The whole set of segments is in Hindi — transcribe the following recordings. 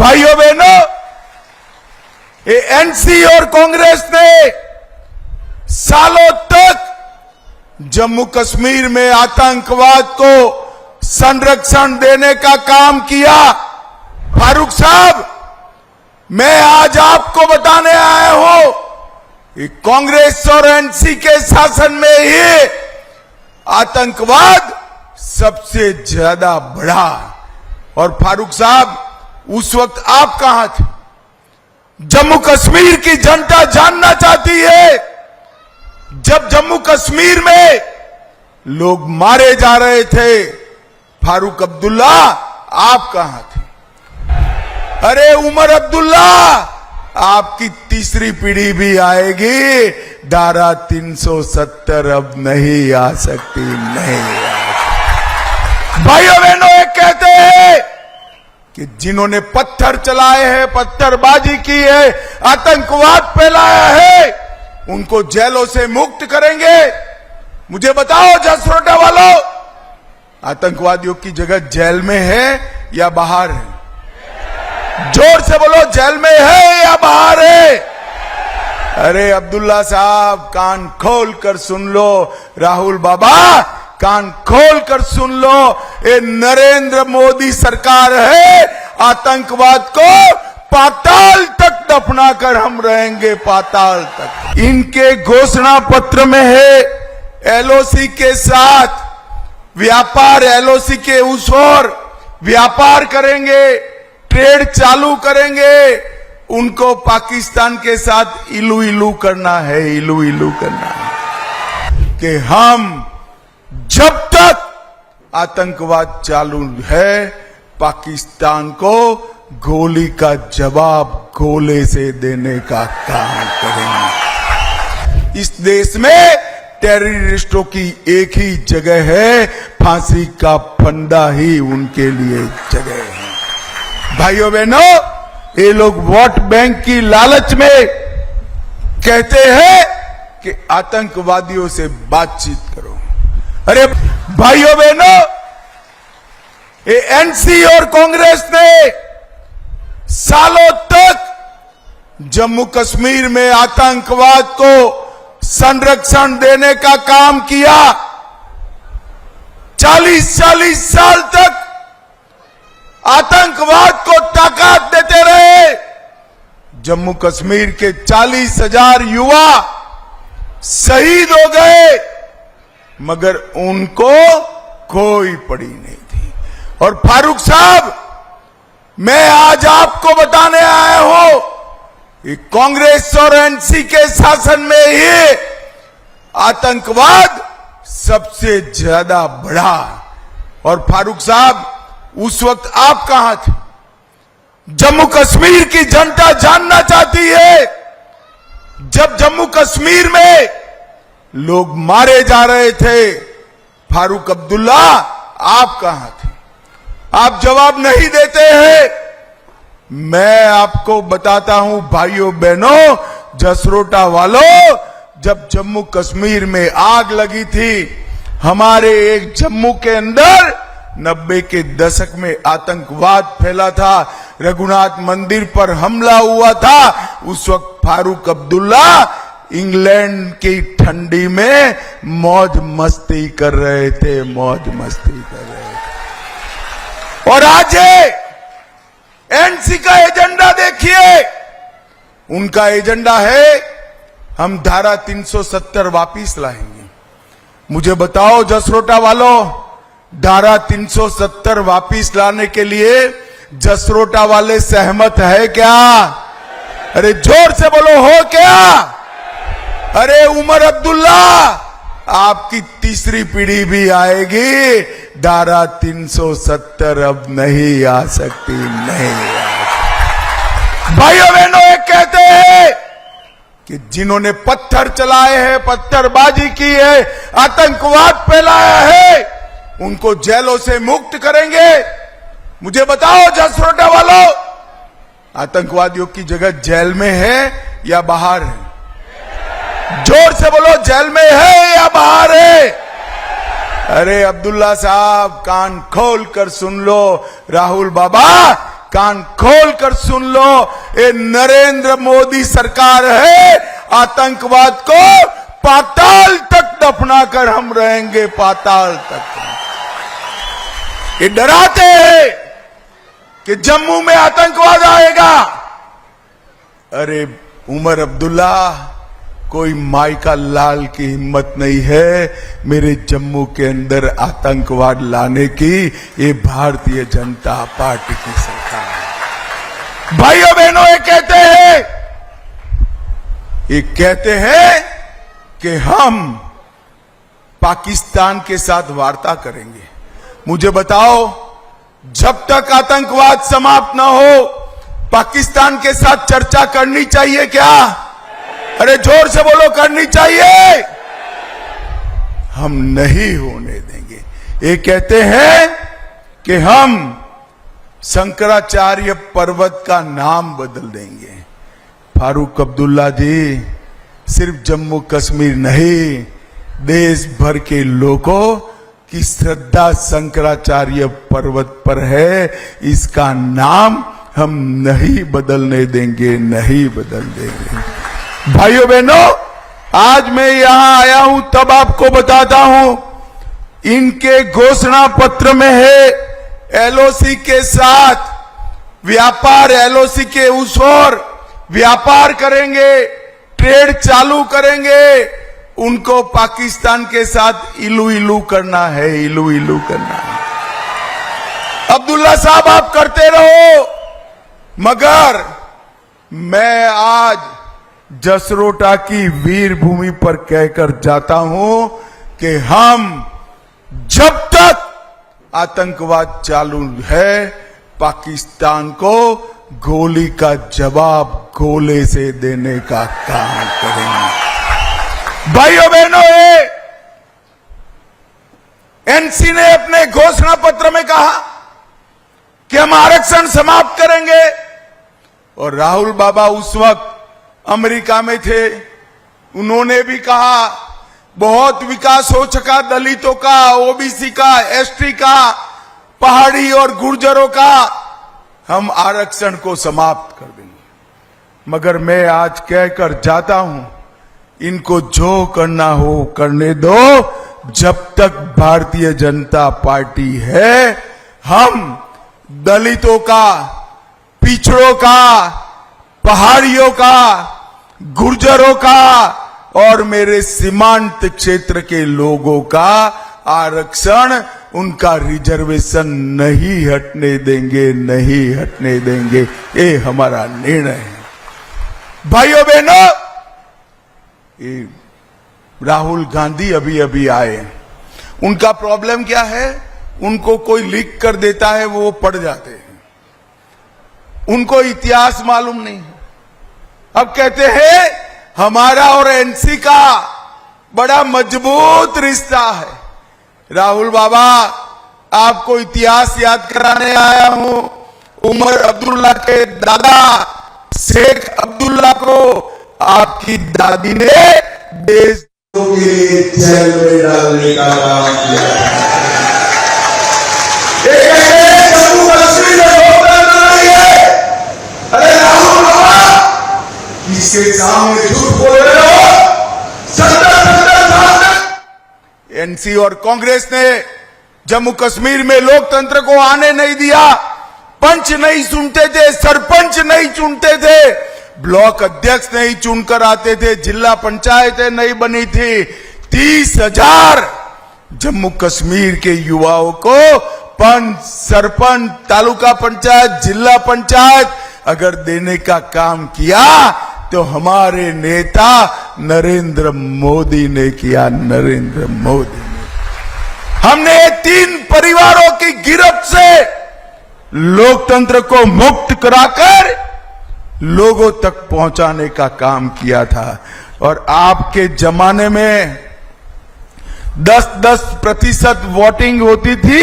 भाइयों बहनों, ये एनसी और कांग्रेस ने सालों तक जम्मू कश्मीर में आतंकवाद को संरक्षण देने का काम किया। फारूक साहब, मैं आज आपको बताने आया हूं कि कांग्रेस और एनसी के शासन में ही आतंकवाद सबसे ज्यादा बढ़ा। और फारूक साहब, उस वक्त आप कहां थे? जम्मू कश्मीर की जनता जानना चाहती है, जब जम्मू कश्मीर में लोग मारे जा रहे थे, फारूक अब्दुल्ला आप कहां थे? अरे उमर अब्दुल्ला, आपकी तीसरी पीढ़ी भी आएगी, धारा 370 अब नहीं आ सकती, नहीं आ सकती। भाइयों बहनों, एक कहते हैं कि जिन्होंने पत्थर चलाए हैं, पत्थरबाजी की है, आतंकवाद फैलाया है, उनको जेलों से मुक्त करेंगे। मुझे बताओ जसरोटा वालों, आतंकवादियों की जगह जेल में है या बाहर है? जोर से बोलो, जेल में है या बाहर है? अरे अब्दुल्ला साहब, कान खोल कर सुन लो। राहुल बाबा, कान खोल कर सुन लो। ये नरेंद्र मोदी सरकार है, आतंकवाद को पाताल तक दफना कर हम रहेंगे, पाताल तक। इनके घोषणा पत्र में है एलओसी के साथ व्यापार, एलओसी के उस ओर व्यापार करेंगे, ट्रेड चालू करेंगे। उनको पाकिस्तान के साथ इलू इलू करना है, इलू इलू करना है कि हम जब तक आतंकवाद चालू है, पाकिस्तान को गोली का जवाब गोले से देने का काम करेंगे। इस देश में टेररिस्टों की एक ही जगह है, फांसी का फंदा ही उनके लिए जगह है। भाइयों बहनों, ये लोग वोट बैंक की लालच में कहते हैं कि आतंकवादियों से बातचीत करो। अरे भाइयों बहनों, ये एनसी और कांग्रेस ने सालों तक जम्मू कश्मीर में आतंकवाद को संरक्षण देने का काम किया। 40-40 साल तक आतंकवाद को ताकत देते रहे। जम्मू कश्मीर के 40,000 युवा शहीद हो गए, मगर उनको कोई पड़ी नहीं थी। और फारूक साहब, मैं आज आपको बताने आया हूं कि कांग्रेस और एनसी के शासन में ही आतंकवाद सबसे ज्यादा बढ़ा। और फारूक साहब, उस वक्त आप कहां थे? जम्मू कश्मीर की जनता जानना चाहती है, जब जम्मू कश्मीर में लोग मारे जा रहे थे, फारूक अब्दुल्ला आप कहां थे? आप जवाब नहीं देते हैं। मैं आपको बताता हूं भाइयों बहनों, जसरोटा वालों, जब जम्मू कश्मीर में आग लगी थी, हमारे एक जम्मू के अंदर 90 के दशक में आतंकवाद फैला था, रघुनाथ मंदिर पर हमला हुआ था, उस वक्त फारूक अब्दुल्ला इंग्लैंड की ठंडी में मौज मस्ती कर रहे थे, मौज मस्ती कर रहे थे। और आज एनसी का एजेंडा देखिए, उनका एजेंडा है हम धारा 370 वापिस लाएंगे। मुझे बताओ जसरोटा वालों, धारा 370 वापिस लाने के लिए जसरोटा वाले सहमत है क्या? अरे जोर से बोलो, हो क्या? अरे उमर अब्दुल्ला, आपकी तीसरी पीढ़ी भी आएगी, धारा 370 अब नहीं आ सकती, नहीं आ सकती। भाइयों बहनों, एक कहते हैं कि जिन्होंने पत्थर चलाए हैं, पत्थरबाजी की है, आतंकवाद फैलाया है, उनको जेलों से मुक्त करेंगे। मुझे बताओ जसरोटा वालों, आतंकवादियों की जगह जेल में है या बाहर है? जोर से बोलो, जेल में है या बाहर है? अरे अब्दुल्ला साहब, कान खोल कर सुन लो। राहुल बाबा, कान खोल कर सुन लो, ये नरेंद्र मोदी सरकार है। आतंकवाद को पाताल तक दफना कर हम रहेंगे, पाताल तक। ये डराते हैं कि जम्मू में आतंकवाद आएगा। अरे उमर अब्दुल्ला, कोई माई का लाल की हिम्मत नहीं है मेरे जम्मू के अंदर आतंकवाद लाने की। ये भारतीय जनता पार्टी की सरकार है। भाइयों बहनों, ये कहते हैं कि हम पाकिस्तान के साथ वार्ता करेंगे। मुझे बताओ, जब तक आतंकवाद समाप्त न हो, पाकिस्तान के साथ चर्चा करनी चाहिए क्या? अरे जोर से बोलो, करनी चाहिए। हम नहीं होने देंगे। ये कहते हैं कि हम शंकराचार्य पर्वत का नाम बदल देंगे। फारूक अब्दुल्ला जी, सिर्फ जम्मू कश्मीर नहीं, देश भर के लोगों की श्रद्धा शंकराचार्य पर्वत पर है। इसका नाम हम नहीं बदलने देंगे, नहीं बदल देंगे। भाइयों बहनों, आज मैं यहां आया हूं तब आपको बताता हूं, इनके घोषणा पत्र में है एलओसी के साथ व्यापार, एलओसी के उस ओर व्यापार करेंगे, ट्रेड चालू करेंगे। उनको पाकिस्तान के साथ इलू इलू करना है, इलू इलू करना है। अब्दुल्ला साहब, आप करते रहो, मगर मैं आज जसरोटा की वीर भूमि पर कहकर जाता हूं कि हम जब तक आतंकवाद चालू है, पाकिस्तान को गोली का जवाब गोले से देने का काम करेंगे। भाइयों बहनों, एनसी ने अपने घोषणा पत्र में कहा कि हम आरक्षण समाप्त करेंगे, और राहुल बाबा उस वक्त अमेरिका में थे। उन्होंने भी कहा बहुत विकास हो चुका दलितों का, ओबीसी का, एसटी का, पहाड़ी और गुर्जरों का, हम आरक्षण को समाप्त कर देंगे। मगर मैं आज कहकर जाता हूं, इनको जो करना हो करने दो। जब तक भारतीय जनता पार्टी है, हम दलितों का, पिछड़ों का, पहाड़ियों का, गुर्जरों का और मेरे सीमांत क्षेत्र के लोगों का आरक्षण, उनका रिजर्वेशन नहीं हटने देंगे, नहीं हटने देंगे। ये हमारा निर्णय है। भाइयों बहनों, राहुल गांधी अभी अभी आए। उनका प्रॉब्लम क्या है? उनको कोई लिख कर देता है, वो पढ़ जाते हैं, उनको इतिहास मालूम नहीं है। अब कहते हैं हमारा और एनसी का बड़ा मजबूत रिश्ता है। राहुल बाबा, आपको इतिहास याद कराने आया हूं। उमर अब्दुल्ला के दादा शेख अब्दुल्ला को आपकी दादी ने देश के जेल में डालने का काम किया। जम्मू कश्मीर में लोकतंत्र नहीं है। अरे राहुल बाबा, इसके सामने झूठ बोल रहे हो। 70 साल तक एनसी और कांग्रेस ने जम्मू कश्मीर में लोकतंत्र को आने नहीं दिया। पंच नहीं चुनते थे, सरपंच नहीं चुनते थे, ब्लॉक अध्यक्ष नहीं चुनकर आते थे, जिला पंचायतें नहीं बनी थी। 30,000 जम्मू कश्मीर के युवाओं को पंच, सरपंच, तालुका पंचायत, जिला पंचायत अगर देने का काम किया तो हमारे नेता नरेंद्र मोदी ने किया। नरेंद्र मोदी ने। हमने 3 परिवारों की गिरफ्त से लोकतंत्र को मुक्त कराकर लोगों तक पहुंचाने का काम किया था। और आपके जमाने में 10-10% वोटिंग होती थी,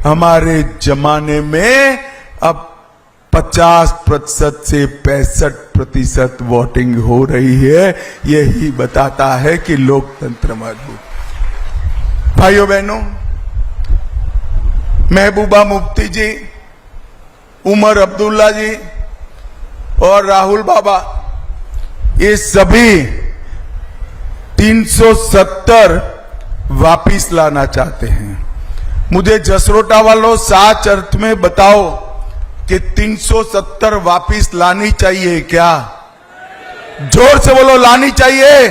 हमारे जमाने में अब 50% से 65% वोटिंग हो रही है। यही बताता है कि लोकतंत्र मजबूत। भाइयों बहनों, महबूबा मुफ्ती जी उमर अब्दुल्ला जी और राहुल बाबा, ये सभी 370 वापिस लाना चाहते हैं। मुझे जसरोटा वालों साच अर्थ में बताओ कि 370 वापिस लानी चाहिए क्या? जोर से बोलो, लानी चाहिए?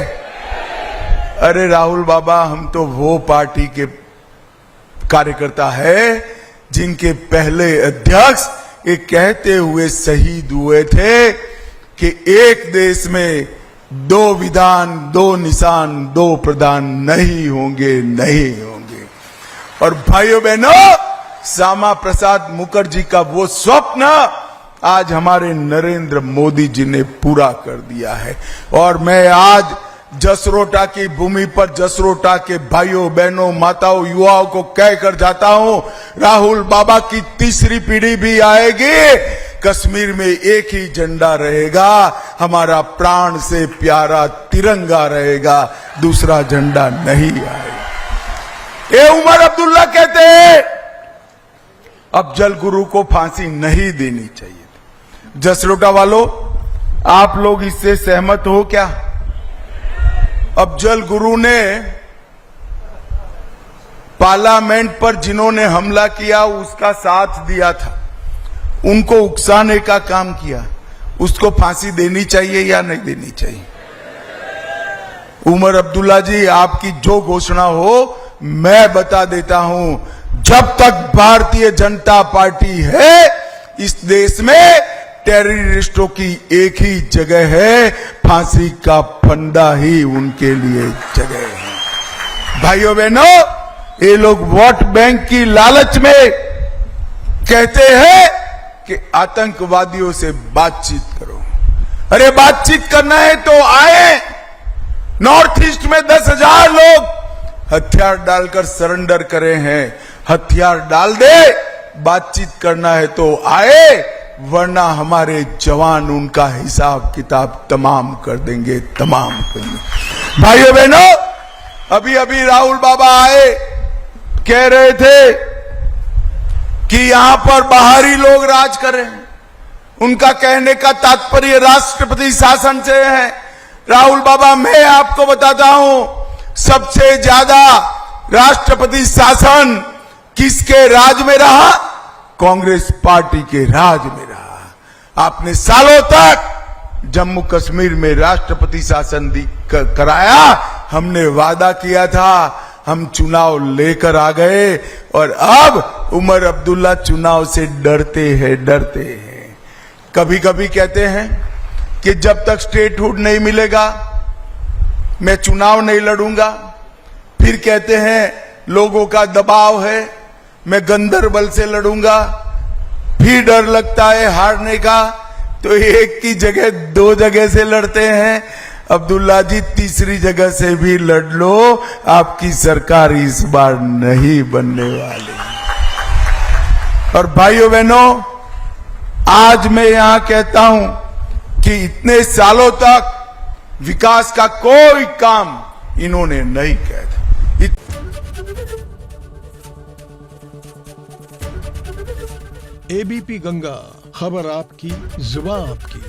अरे राहुल बाबा, हम तो वो पार्टी के कार्यकर्ता है जिनके पहले अध्यक्ष ये कहते हुए शहीद हुए थे कि एक देश में 2 विधान, 2 निशान, 2 प्रधान नहीं होंगे, नहीं होंगे। और भाइयों बहनों, श्यामा प्रसाद मुखर्जी का वो स्वप्न आज हमारे नरेंद्र मोदी जी ने पूरा कर दिया है। और मैं आज जसरोटा की भूमि पर जसरोटा के भाइयों बहनों माताओं युवाओं को कहकर जाता हूं, राहुल बाबा की तीसरी पीढ़ी भी आएगी, कश्मीर में एक ही झंडा रहेगा, हमारा प्राण से प्यारा तिरंगा रहेगा, दूसरा झंडा नहीं आएगा। ये उमर अब्दुल्ला कहते हैं अफजल गुरु को फांसी नहीं देनी चाहिए। जसरोटा वालों, आप लोग इससे सहमत हो क्या? अफजल गुरु ने पार्लियामेंट पर जिन्होंने हमला किया उसका साथ दिया था, उनको उकसाने का काम किया, उसको फांसी देनी चाहिए या नहीं देनी चाहिए? उमर अब्दुल्ला जी, आपकी जो घोषणा हो मैं बता देता हूं, जब तक भारतीय जनता पार्टी है इस देश में टेररिस्टों की एक ही जगह है, फांसी का फंदा ही उनके लिए जगह है। भाइयों बहनों, ये लोग वोट बैंक की लालच में कहते हैं कि आतंकवादियों से बातचीत करो। अरे बातचीत करना है तो आए। नॉर्थ ईस्ट में 10,000 लोग हथियार डालकर सरेंडर करे हैं, हथियार डाल दे। बातचीत करना है तो आए, वरना हमारे जवान उनका हिसाब किताब तमाम कर देंगे, तमाम कर देंगे। भाइयों बहनों, अभी अभी राहुल बाबा आए, कह रहे थे कि यहां पर बाहरी लोग राज करें। उनका कहने का तात्पर्य राष्ट्रपति शासन से है। राहुल बाबा, मैं आपको बताता हूं, सबसे ज्यादा राष्ट्रपति शासन किसके राज में रहा? कांग्रेस पार्टी के राज में रहा। आपने सालों तक जम्मू कश्मीर में राष्ट्रपति शासन कराया। हमने वादा किया था, हम चुनाव लेकर आ गए, और अब उमर अब्दुल्ला चुनाव से डरते हैं। कभी कभी कहते हैं कि जब तक स्टेटहुड नहीं मिलेगा मैं चुनाव नहीं लड़ूंगा। फिर कहते हैं लोगों का दबाव है, मैं गंदरबल से लड़ूंगा। फिर डर लगता है हारने का, तो एक की जगह 2 जगह से लड़ते हैं। अब्दुल्ला जी, तीसरी जगह से भी लड़ लो, आपकी सरकार इस बार नहीं बनने वाली। और भाइयों बहनों, आज मैं यहां कहता हूं कि इतने सालों तक विकास का कोई काम इन्होंने नहीं किया था। एबीपी गंगा, खबर आपकी, जुबान आपकी।